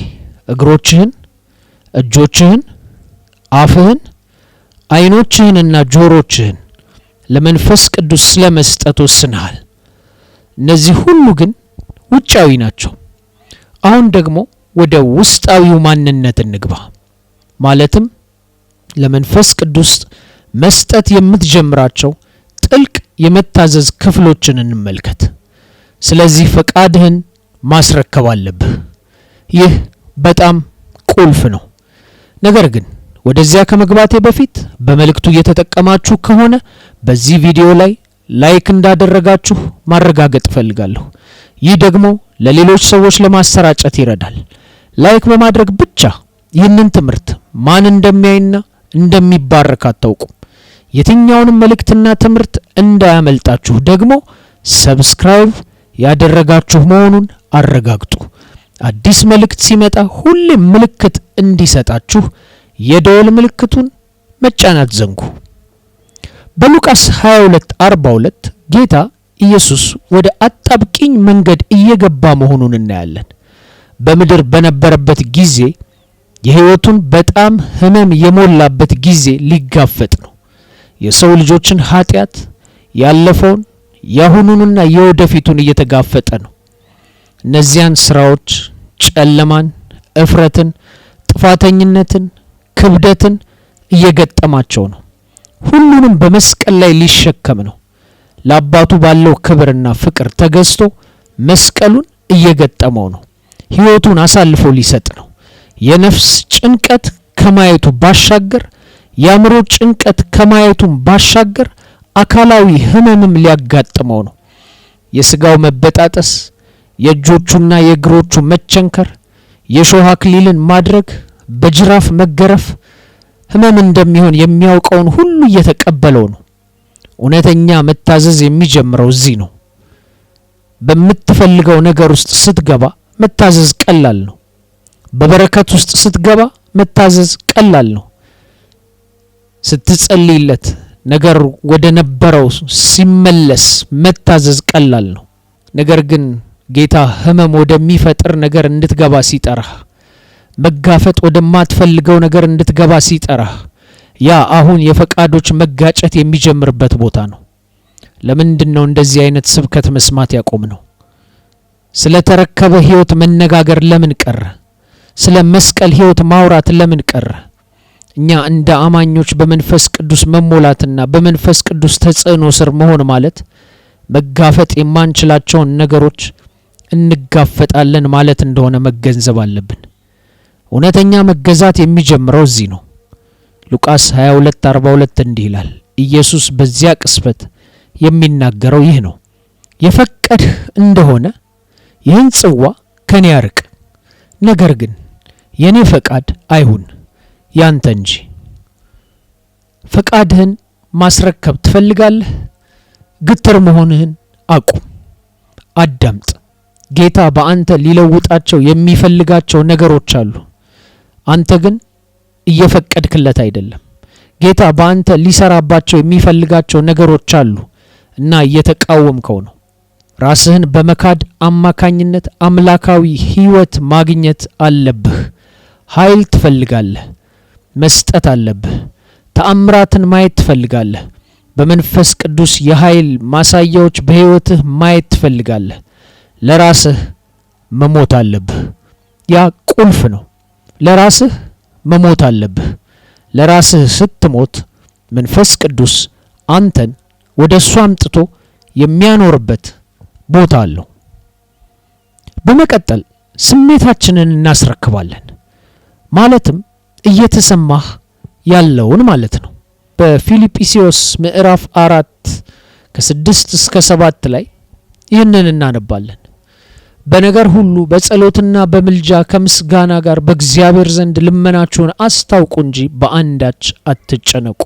እግሮችህን፣ እጆችህን፣ አፍህን፣ አይኖችህንና ጆሮችህን ለመንፈስ ቅዱስ ስለመስጠት ወስነሃል። እነዚህ ሁሉ ግን ውጫዊ ናቸው። አሁን ደግሞ ወደ ውስጣዊው ማንነት እንግባ። ማለትም ለመንፈስ ቅዱስ መስጠት የምትጀምራቸው ጥልቅ የመታዘዝ ክፍሎችን እንመልከት። ስለዚህ ፈቃድህን ማስረከብ አለብህ። ይህ በጣም ቁልፍ ነው። ነገር ግን ወደዚያ ከመግባቴ በፊት በመልእክቱ እየተጠቀማችሁ ከሆነ በዚህ ቪዲዮ ላይ ላይክ እንዳደረጋችሁ ማረጋገጥ እፈልጋለሁ። ይህ ደግሞ ለሌሎች ሰዎች ለማሰራጨት ይረዳል። ላይክ በማድረግ ብቻ ይህንን ትምህርት ማን እንደሚያይና እንደሚባረክ አታውቁም። የትኛውንም መልእክትና ትምህርት እንዳያመልጣችሁ ደግሞ ሰብስክራይብ ያደረጋችሁ መሆኑን አረጋግጡ። አዲስ መልእክት ሲመጣ ሁሌም ምልክት እንዲሰጣችሁ የደወል ምልክቱን መጫን አትዘንጉ። በሉቃስ 22:42 ጌታ ኢየሱስ ወደ አጣብቂኝ መንገድ እየገባ መሆኑን እናያለን። በምድር በነበረበት ጊዜ የሕይወቱን በጣም ህመም የሞላበት ጊዜ ሊጋፈጥ ነው። የሰው ልጆችን ኃጢአት፣ ያለፈውን፣ ያሁኑንና የወደፊቱን እየተጋፈጠ ነው። እነዚያን ስራዎች፣ ጨለማን፣ እፍረትን፣ ጥፋተኝነትን፣ ክብደትን እየገጠማቸው ነው። ሁሉንም በመስቀል ላይ ሊሸከም ነው። ለአባቱ ባለው ክብርና ፍቅር ተገዝቶ መስቀሉን እየገጠመው ነው። ሕይወቱን አሳልፎ ሊሰጥ ነው። የነፍስ ጭንቀት ከማየቱ ባሻገር፣ የአእምሮ ጭንቀት ከማየቱ ባሻገር አካላዊ ህመምም ሊያጋጥመው ነው። የስጋው መበጣጠስ፣ የእጆቹና የእግሮቹ መቸንከር፣ የሾህ አክሊልን ማድረግ፣ በጅራፍ መገረፍ ህመም እንደሚሆን የሚያውቀውን ሁሉ እየተቀበለው ነው። እውነተኛ መታዘዝ የሚጀምረው እዚህ ነው። በምትፈልገው ነገር ውስጥ ስትገባ መታዘዝ ቀላል ነው። በበረከት ውስጥ ስትገባ መታዘዝ ቀላል ነው። ስትጸልይለት ነገር ወደ ነበረው ሲመለስ መታዘዝ ቀላል ነው። ነገር ግን ጌታ ህመም ወደሚፈጥር ነገር እንድትገባ ሲጠራህ፣ መጋፈጥ ወደማትፈልገው ነገር እንድትገባ ሲጠራህ፣ ያ አሁን የፈቃዶች መጋጨት የሚጀምርበት ቦታ ነው። ለምንድነው እንደዚህ አይነት ስብከት መስማት ያቆም ነው? ስለ ተረከበ ህይወት መነጋገር ለምን ቀረ? ስለ መስቀል ህይወት ማውራት ለምን ቀረ? እኛ እንደ አማኞች በመንፈስ ቅዱስ መሞላትና በመንፈስ ቅዱስ ተጽዕኖ ስር መሆን ማለት መጋፈጥ የማንችላቸውን ነገሮች እንጋፈጣለን ማለት እንደሆነ መገንዘብ አለብን። እውነተኛ መገዛት የሚጀምረው እዚህ ነው። ሉቃስ 22:42 እንዲህ ይላል። ኢየሱስ በዚያ ቅስበት የሚናገረው ይህ ነው። የፈቀድህ እንደሆነ ይህን ጽዋ ከኔ ያርቅ፣ ነገር ግን የኔ ፈቃድ አይሁን ያንተ እንጂ። ፈቃድህን ማስረከብ ትፈልጋለህ? ግትር መሆንህን አቁም፣ አዳምጥ። ጌታ በአንተ ሊለውጣቸው የሚፈልጋቸው ነገሮች አሉ። አንተ ግን እየፈቀድክለት አይደለም። ጌታ በአንተ ሊሰራባቸው የሚፈልጋቸው ነገሮች አሉ እና እየተቃወምከው ነው። ራስህን በመካድ አማካኝነት አምላካዊ ህይወት ማግኘት አለብህ። ኃይል ትፈልጋለህ፣ መስጠት አለብህ። ተአምራትን ማየት ትፈልጋለህ። በመንፈስ ቅዱስ የኃይል ማሳያዎች በህይወትህ ማየት ትፈልጋለህ። ለራስህ መሞት አለብህ። ያ ቁልፍ ነው። ለራስህ መሞት አለብህ። ለራስህ ስትሞት መንፈስ ቅዱስ አንተን ወደሱ አምጥቶ የሚያኖርበት ቦታ አለው። በመቀጠል ስሜታችንን እናስረክባለን። ማለትም እየተሰማህ ያለውን ማለት ነው። በፊልጵስዩስ ምዕራፍ 4 ከ6 እስከ 7 ላይ ይህንን እናነባለን። በነገር ሁሉ በጸሎትና በምልጃ ከምስጋና ጋር በእግዚአብሔር ዘንድ ልመናችሁን አስታውቁ እንጂ በአንዳች አትጨነቁ።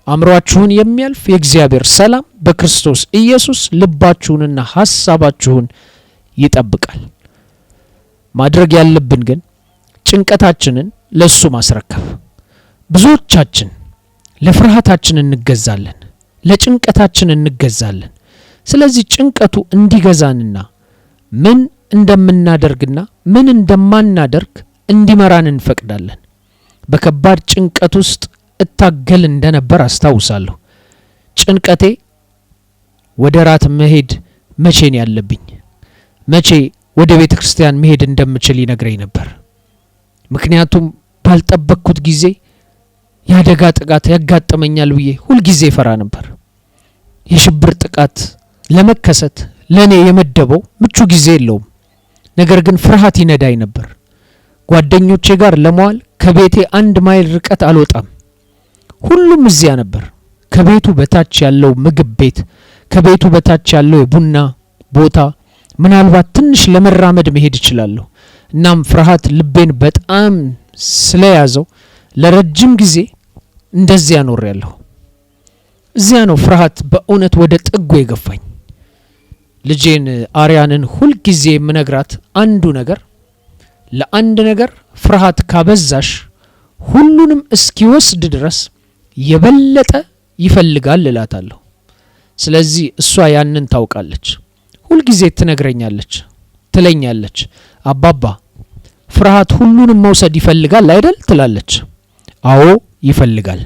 አእምሯችሁን የሚያልፍ የእግዚአብሔር ሰላም በክርስቶስ ኢየሱስ ልባችሁንና ሐሳባችሁን ይጠብቃል። ማድረግ ያለብን ግን ጭንቀታችንን ለሱ ማስረከብ። ብዙዎቻችን ለፍርሃታችን እንገዛለን፣ ለጭንቀታችን እንገዛለን። ስለዚህ ጭንቀቱ እንዲገዛንና ምን እንደምናደርግና ምን እንደማናደርግ እንዲመራን እንፈቅዳለን። በከባድ ጭንቀት ውስጥ እታገል እንደነበር አስታውሳለሁ። ጭንቀቴ ወደ ራት መሄድ መቼ ነው ያለብኝ፣ መቼ ወደ ቤተ ክርስቲያን መሄድ እንደምችል ይነግረኝ ነበር። ምክንያቱም ባልጠበቅኩት ጊዜ ያደጋ ጥቃት ያጋጥመኛል ብዬ ሁል ጊዜ ፈራ ነበር። የሽብር ጥቃት ለመከሰት ለኔ የመደበው ምቹ ጊዜ የለውም። ነገር ግን ፍርሃት ይነዳኝ ነበር። ጓደኞቼ ጋር ለመዋል ከቤቴ 1 ማይል ርቀት አልወጣም። ሁሉም እዚያ ነበር። ከቤቱ በታች ያለው ምግብ ቤት፣ ከቤቱ በታች ያለው የቡና ቦታ፣ ምናልባት ትንሽ ለመራመድ መሄድ እችላለሁ። እናም ፍርሃት ልቤን በጣም ስለያዘው ለረጅም ጊዜ እንደዚያ ኖሬያለሁ። እዚያ ነው ፍርሃት በእውነት ወደ ጥጉ የገፋኝ። ልጄን አርያንን ሁል ጊዜ የምነግራት አንዱ ነገር ለአንድ ነገር ፍርሃት ካበዛሽ ሁሉንም እስኪወስድ ድረስ የበለጠ ይፈልጋል እላታለሁ። ስለዚህ እሷ ያንን ታውቃለች። ሁል ጊዜ ትነግረኛለች፣ ትለኛለች፣ አባባ ፍርሃት ሁሉንም መውሰድ ይፈልጋል አይደል ትላለች። አዎ ይፈልጋል።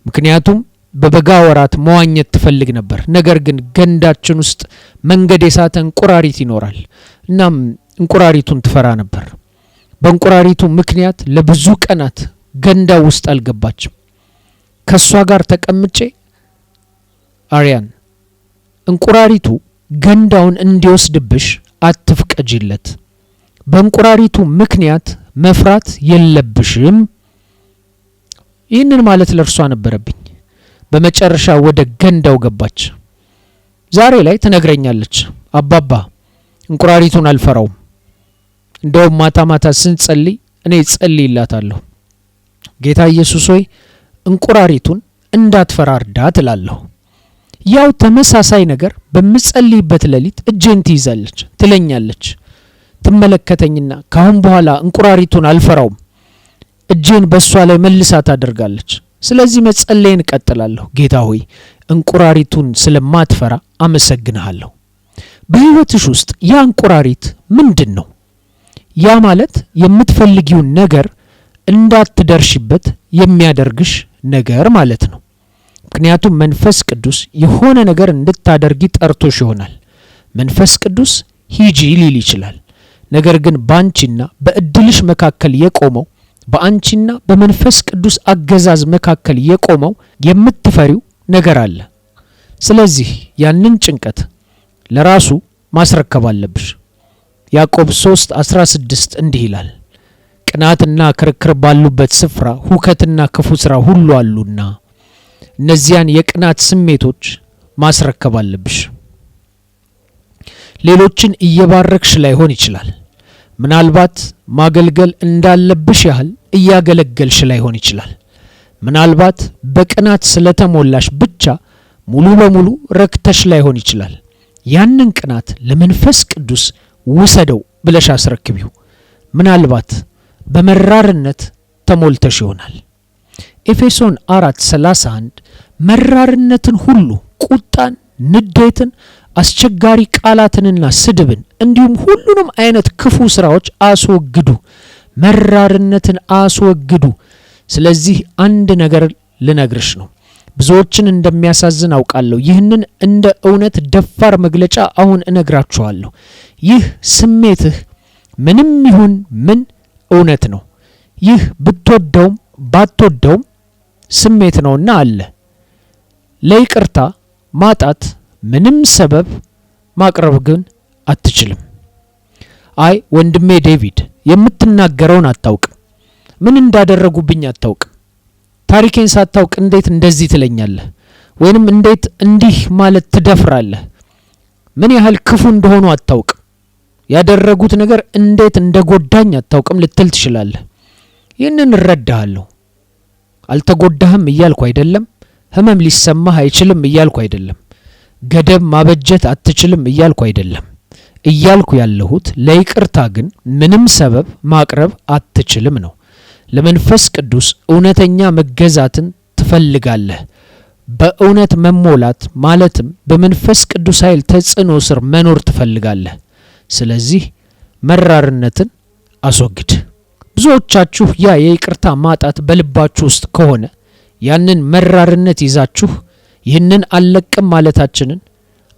ምክንያቱም በበጋ ወራት መዋኘት ትፈልግ ነበር። ነገር ግን ገንዳችን ውስጥ መንገድ የሳተ እንቁራሪት ይኖራል። እናም እንቁራሪቱን ትፈራ ነበር። በእንቁራሪቱ ምክንያት ለብዙ ቀናት ገንዳው ውስጥ አልገባችም። ከሷ ጋር ተቀምጬ አርያን እንቁራሪቱ ገንዳውን እንዲወስድብሽ አትፍቀጂለት፣ በእንቁራሪቱ ምክንያት መፍራት የለብሽም። ይህንን ማለት ለርሷ ነበረብኝ። በመጨረሻ ወደ ገንዳው ገባች። ዛሬ ላይ ትነግረኛለች፣ አባባ እንቁራሪቱን አልፈራውም። እንደውም ማታ ማታ ስንጸልይ እኔ ጸልይላታለሁ፣ ጌታ ኢየሱስ ሆይ እንቁራሪቱን እንዳትፈራ እርዳት እላለሁ። ያው ተመሳሳይ ነገር በምጸልይበት ሌሊት እጄን ትይዛለች፣ ትለኛለች፣ ትመለከተኝና ካሁን በኋላ እንቁራሪቱን አልፈራውም። እጄን በሷ ላይ መልሳ ታደርጋለች። ስለዚህ መጸለይን እቀጥላለሁ። ጌታ ሆይ እንቁራሪቱን ስለማትፈራ አመሰግንሃለሁ። በህይወትሽ ውስጥ ያ እንቁራሪት ምንድን ነው? ያ ማለት የምትፈልጊውን ነገር እንዳትደርሽበት የሚያደርግሽ ነገር ማለት ነው። ምክንያቱም መንፈስ ቅዱስ የሆነ ነገር እንድታደርጊ ጠርቶሽ ይሆናል። መንፈስ ቅዱስ ሂጂ ሊል ይችላል። ነገር ግን ባንቺና በእድልሽ መካከል የቆመው በአንቺና በመንፈስ ቅዱስ አገዛዝ መካከል የቆመው የምትፈሪው ነገር አለ። ስለዚህ ያንን ጭንቀት ለራሱ ማስረከብ አለብሽ። ያዕቆብ 3:16 እንዲህ ይላል፣ ቅናትና ክርክር ባሉበት ስፍራ ሁከትና ክፉ ስራ ሁሉ አሉና እነዚያን የቅናት ስሜቶች ማስረከብ አለብሽ። ሌሎችን እየባረክሽ ላይሆን ይችላል። ምናልባት ማገልገል እንዳለብሽ ያህል እያገለገልሽ ላይሆን ይችላል። ምናልባት በቅናት ስለተሞላሽ ብቻ ሙሉ በሙሉ ረክተሽ ላይሆን ይችላል። ያንን ቅናት ለመንፈስ ቅዱስ ውሰደው ብለሽ አስረክቢው። ምናልባት በመራርነት ተሞልተሽ ይሆናል። ኤፌሶን 4:31 መራርነትን ሁሉ፣ ቁጣን፣ ንዴትን፣ አስቸጋሪ ቃላትንና ስድብን እንዲሁም ሁሉንም አይነት ክፉ ስራዎች አስወግዱ፣ መራርነትን አስወግዱ። ስለዚህ አንድ ነገር ልነግርሽ ነው። ብዙዎችን እንደሚያሳዝን አውቃለሁ። ይህንን እንደ እውነት ደፋር መግለጫ አሁን እነግራችኋለሁ። ይህ ስሜትህ ምንም ይሁን ምን እውነት ነው። ይህ ብትወደውም ባትወደውም ስሜት ነውና አለ። ለይቅርታ ማጣት ምንም ሰበብ ማቅረብ ግን አትችልም። አይ ወንድሜ ዴቪድ የምትናገረውን አታውቅም፣ ምን እንዳደረጉብኝ አታውቅም፣ ታሪኬን ሳታውቅ እንዴት እንደዚህ ትለኛለህ? ወይንም እንዴት እንዲህ ማለት ትደፍራለህ? ምን ያህል ክፉ እንደሆኑ አታውቅም፣ ያደረጉት ነገር እንዴት እንደጎዳኝ አታውቅም ልትል ትችላለህ። ይህንን እረዳሃለሁ። አልተጎዳህም እያልኩ አይደለም። ህመም ሊሰማህ አይችልም እያልኩ አይደለም። ገደብ ማበጀት አትችልም እያልኩ አይደለም። እያልኩ ያለሁት ለይቅርታ ግን ምንም ሰበብ ማቅረብ አትችልም ነው። ለመንፈስ ቅዱስ እውነተኛ መገዛትን ትፈልጋለህ። በእውነት መሞላት ማለትም በመንፈስ ቅዱስ ኃይል ተጽዕኖ ስር መኖር ትፈልጋለህ። ስለዚህ መራርነትን አስወግድ። ብዙዎቻችሁ ያ የይቅርታ ማጣት በልባችሁ ውስጥ ከሆነ ያንን መራርነት ይዛችሁ ይህንን አልለቅም ማለታችንን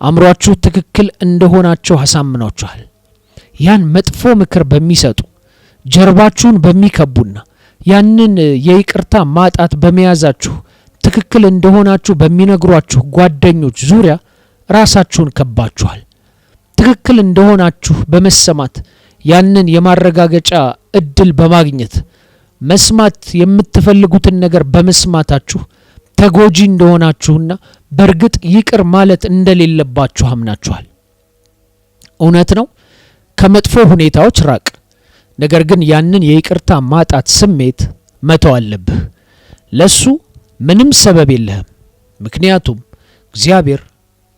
አእምሯችሁ ትክክል እንደሆናችሁ አሳምናችኋል። ያን መጥፎ ምክር በሚሰጡ ጀርባችሁን በሚከቡና ያንን የይቅርታ ማጣት በመያዛችሁ ትክክል እንደሆናችሁ በሚነግሯችሁ ጓደኞች ዙሪያ ራሳችሁን ከባችኋል። ትክክል እንደሆናችሁ በመሰማት ያንን የማረጋገጫ እድል በማግኘት መስማት የምትፈልጉትን ነገር በመስማታችሁ ተጎጂ እንደሆናችሁና በእርግጥ ይቅር ማለት እንደሌለባችሁ አምናችኋል። እውነት ነው፣ ከመጥፎ ሁኔታዎች ራቅ። ነገር ግን ያንን የይቅርታ ማጣት ስሜት መተው አለብህ። ለሱ ምንም ሰበብ የለህም፣ ምክንያቱም እግዚአብሔር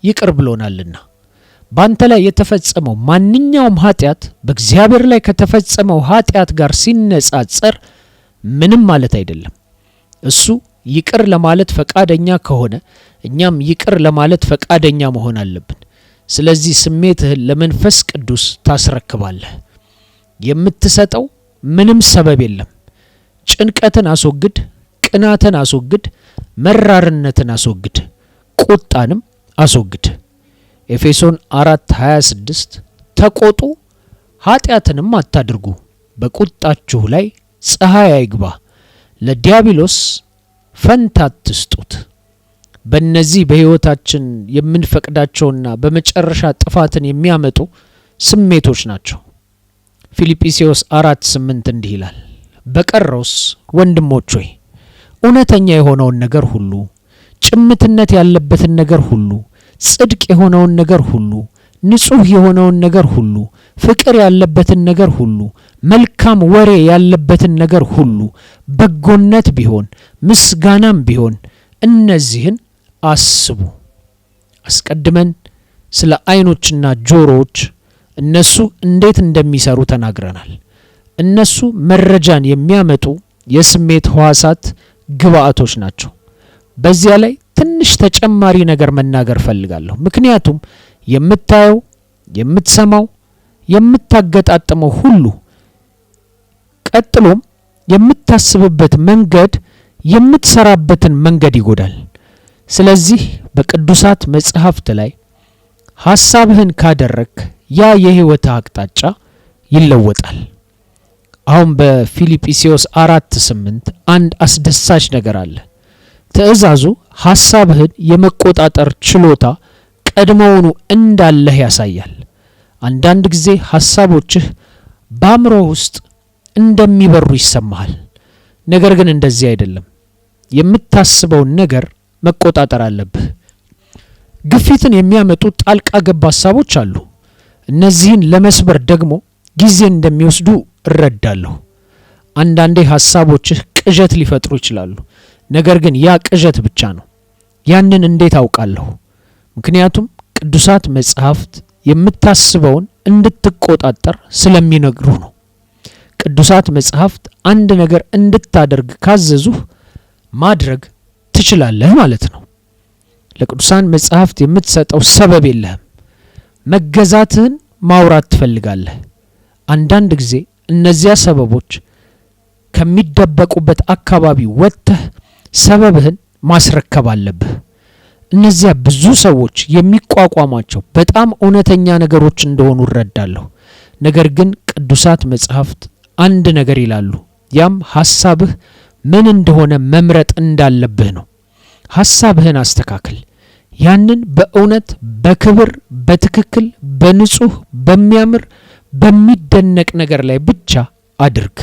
ይቅር ብሎናልና። ባንተ ላይ የተፈጸመው ማንኛውም ኃጢአት በእግዚአብሔር ላይ ከተፈጸመው ኃጢአት ጋር ሲነጻጸር ምንም ማለት አይደለም። እሱ ይቅር ለማለት ፈቃደኛ ከሆነ እኛም ይቅር ለማለት ፈቃደኛ መሆን አለብን። ስለዚህ ስሜትህን ለመንፈስ ቅዱስ ታስረክባለህ። የምትሰጠው ምንም ሰበብ የለም። ጭንቀትን አስወግድ፣ ቅናትን አስወግድ፣ መራርነትን አስወግድ፣ ቁጣንም አስወግድ። ኤፌሶን 4:26 ተቆጡ፣ ኃጢአትንም አታድርጉ፣ በቁጣችሁ ላይ ፀሐይ አይግባ፣ ለዲያብሎስ ፈንታ አትስጡት። በእነዚህ በሕይወታችን የምንፈቅዳቸውና በመጨረሻ ጥፋትን የሚያመጡ ስሜቶች ናቸው። ፊልጵስዩስ 4:8 እንዲህ ይላል፣ በቀረውስ ወንድሞች ሆይ እውነተኛ የሆነውን ነገር ሁሉ፣ ጭምትነት ያለበትን ነገር ሁሉ፣ ጽድቅ የሆነውን ነገር ሁሉ፣ ንጹህ የሆነውን ነገር ሁሉ፣ ፍቅር ያለበትን ነገር ሁሉ፣ መልካም ወሬ ያለበትን ነገር ሁሉ፣ በጎነት ቢሆን ምስጋናም ቢሆን እነዚህን አስቡ። አስቀድመን ስለ አይኖችና ጆሮዎች እነሱ እንዴት እንደሚሰሩ ተናግረናል። እነሱ መረጃን የሚያመጡ የስሜት ህዋሳት ግብአቶች ናቸው። በዚያ ላይ ትንሽ ተጨማሪ ነገር መናገር ፈልጋለሁ። ምክንያቱም የምታየው፣ የምትሰማው፣ የምታገጣጥመው ሁሉ ቀጥሎም የምታስብበት መንገድ የምትሰራበትን መንገድ ይጎዳል። ስለዚህ በቅዱሳት መጽሐፍት ላይ ሐሳብህን ካደረክ ያ የህይወት አቅጣጫ ይለወጣል። አሁን በፊልጵስዩስ 4:8 አንድ አስደሳች ነገር አለ። ትእዛዙ ሐሳብህን የመቆጣጠር ችሎታ ቀድሞውኑ እንዳለህ ያሳያል። አንዳንድ ጊዜ ሐሳቦችህ በአእምሮ ውስጥ እንደሚበሩ ይሰማሃል። ነገር ግን እንደዚህ አይደለም። የምታስበውን ነገር መቆጣጠር አለብህ። ግፊትን የሚያመጡ ጣልቃ ገብ ሐሳቦች አሉ። እነዚህን ለመስበር ደግሞ ጊዜ እንደሚወስዱ እረዳለሁ። አንዳንዴ ሐሳቦችህ ቅዠት ሊፈጥሩ ይችላሉ። ነገር ግን ያ ቅዠት ብቻ ነው። ያንን እንዴት አውቃለሁ? ምክንያቱም ቅዱሳት መጽሐፍት የምታስበውን እንድትቆጣጠር ስለሚነግሩ ነው። ቅዱሳት መጽሐፍት አንድ ነገር እንድታደርግ ካዘዙህ ማድረግ ትችላለህ ማለት ነው። ለቅዱሳን መጽሐፍት የምትሰጠው ሰበብ የለህም። መገዛትህን ማውራት ትፈልጋለህ። አንዳንድ ጊዜ እነዚያ ሰበቦች ከሚደበቁበት አካባቢ ወጥተህ ሰበብህን ማስረከብ አለብህ። እነዚያ ብዙ ሰዎች የሚቋቋሟቸው በጣም እውነተኛ ነገሮች እንደሆኑ እረዳለሁ። ነገር ግን ቅዱሳት መጽሐፍት አንድ ነገር ይላሉ። ያም ሐሳብህ ምን እንደሆነ መምረጥ እንዳለብህ ነው። ሐሳብህን አስተካክል። ያንን በእውነት በክብር በትክክል በንጹህ በሚያምር በሚደነቅ ነገር ላይ ብቻ አድርግ።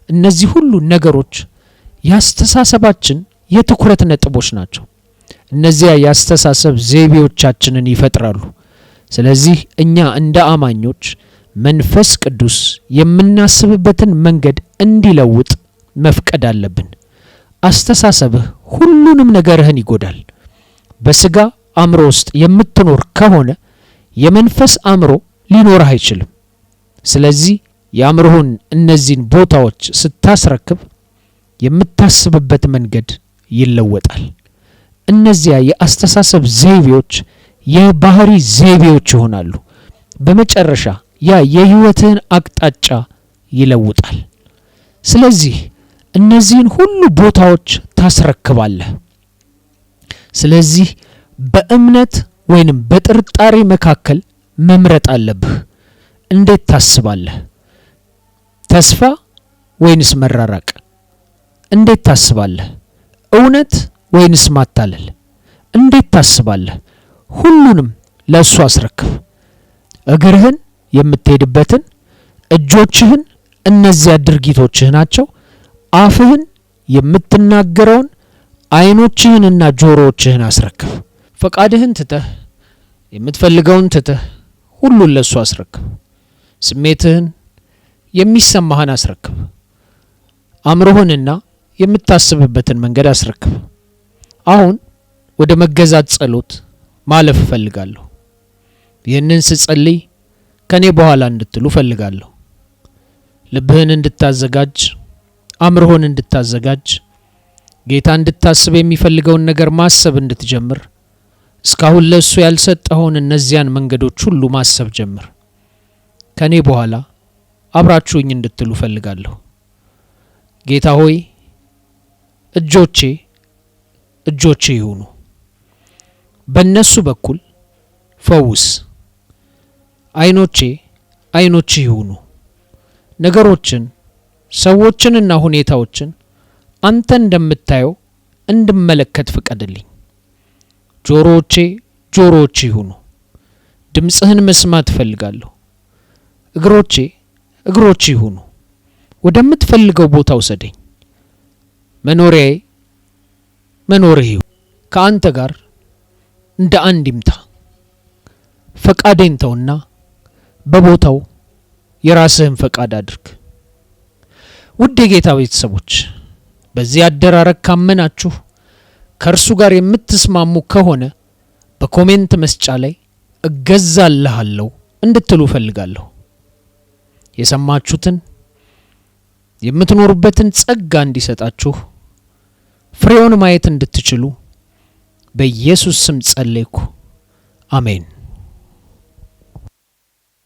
እነዚህ ሁሉ ነገሮች ያስተሳሰባችን የትኩረት ነጥቦች ናቸው። እነዚያ ያስተሳሰብ ዘይቤዎቻችንን ይፈጥራሉ። ስለዚህ እኛ እንደ አማኞች መንፈስ ቅዱስ የምናስብበትን መንገድ እንዲለውጥ መፍቀድ አለብን። አስተሳሰብህ ሁሉንም ነገርህን ይጎዳል። በስጋ አእምሮ ውስጥ የምትኖር ከሆነ የመንፈስ አእምሮ ሊኖርህ አይችልም። ስለዚህ የአእምሮህን እነዚህን ቦታዎች ስታስረክብ የምታስብበት መንገድ ይለወጣል። እነዚያ የአስተሳሰብ ዘይቤዎች የባህሪ ዘይቤዎች ይሆናሉ። በመጨረሻ ያ የህይወትህን አቅጣጫ ይለውጣል። ስለዚህ እነዚህን ሁሉ ቦታዎች ታስረክባለህ። ስለዚህ በእምነት ወይንም በጥርጣሬ መካከል መምረጥ አለብህ። እንዴት ታስባለህ? ተስፋ ወይንስ መራራቅ? እንዴት ታስባለህ? እውነት ወይንስ ማታለል? እንዴት ታስባለህ? ሁሉንም ለእሱ አስረክብ። እግርህን የምትሄድበትን፣ እጆችህን እነዚያ ድርጊቶችህ ናቸው። አፍህን የምትናገረውን፣ አይኖችህንና ጆሮዎችህን አስረክብ። ፈቃድህን ትተህ የምትፈልገውን ትተህ ሁሉን ለእሱ አስረክብ። ስሜትህን የሚሰማህን አስረክብ። አእምሮህንና የምታስብበትን መንገድ አስረክብ። አሁን ወደ መገዛት ጸሎት ማለፍ እፈልጋለሁ። ይህንን ስጸልይ ከኔ በኋላ እንድትሉ እፈልጋለሁ። ልብህን እንድታዘጋጅ፣ አእምሮህን እንድታዘጋጅ፣ ጌታ እንድታስብ የሚፈልገውን ነገር ማሰብ እንድትጀምር፣ እስካሁን ለእሱ ያልሰጠኸውን እነዚያን መንገዶች ሁሉ ማሰብ ጀምር። ከኔ በኋላ አብራችሁኝ እንድትሉ እፈልጋለሁ። ጌታ ሆይ እጆቼ ይሁኑ፣ በእነሱ በኩል ፈውስ። አይኖቼ ይሁኑ፣ ነገሮችን ሰዎችንና ሁኔታዎችን አንተ እንደምታየው እንድመለከት ፍቀድልኝ። ጆሮዎቼ ይሁኑ፣ ድምጽህን መስማት እፈልጋለሁ። እግሮቼ ይሁኑ፣ ወደምትፈልገው ቦታ ውሰደኝ። መኖሪያዬ ከአንተ ጋር እንደ አንድ ይምታ። ፈቃዴን ተውና በቦታው የራስህን ፈቃድ አድርግ። ውድ የጌታ ቤተሰቦች፣ በዚህ አደራረግ ካመናችሁ ከእርሱ ጋር የምትስማሙ ከሆነ በኮሜንት መስጫ ላይ እገዛልሃለሁ እንድትሉ እፈልጋለሁ። የሰማችሁትን የምትኖሩበትን ጸጋ እንዲሰጣችሁ ፍሬውን ማየት እንድትችሉ በኢየሱስ ስም ጸለይኩ። አሜን።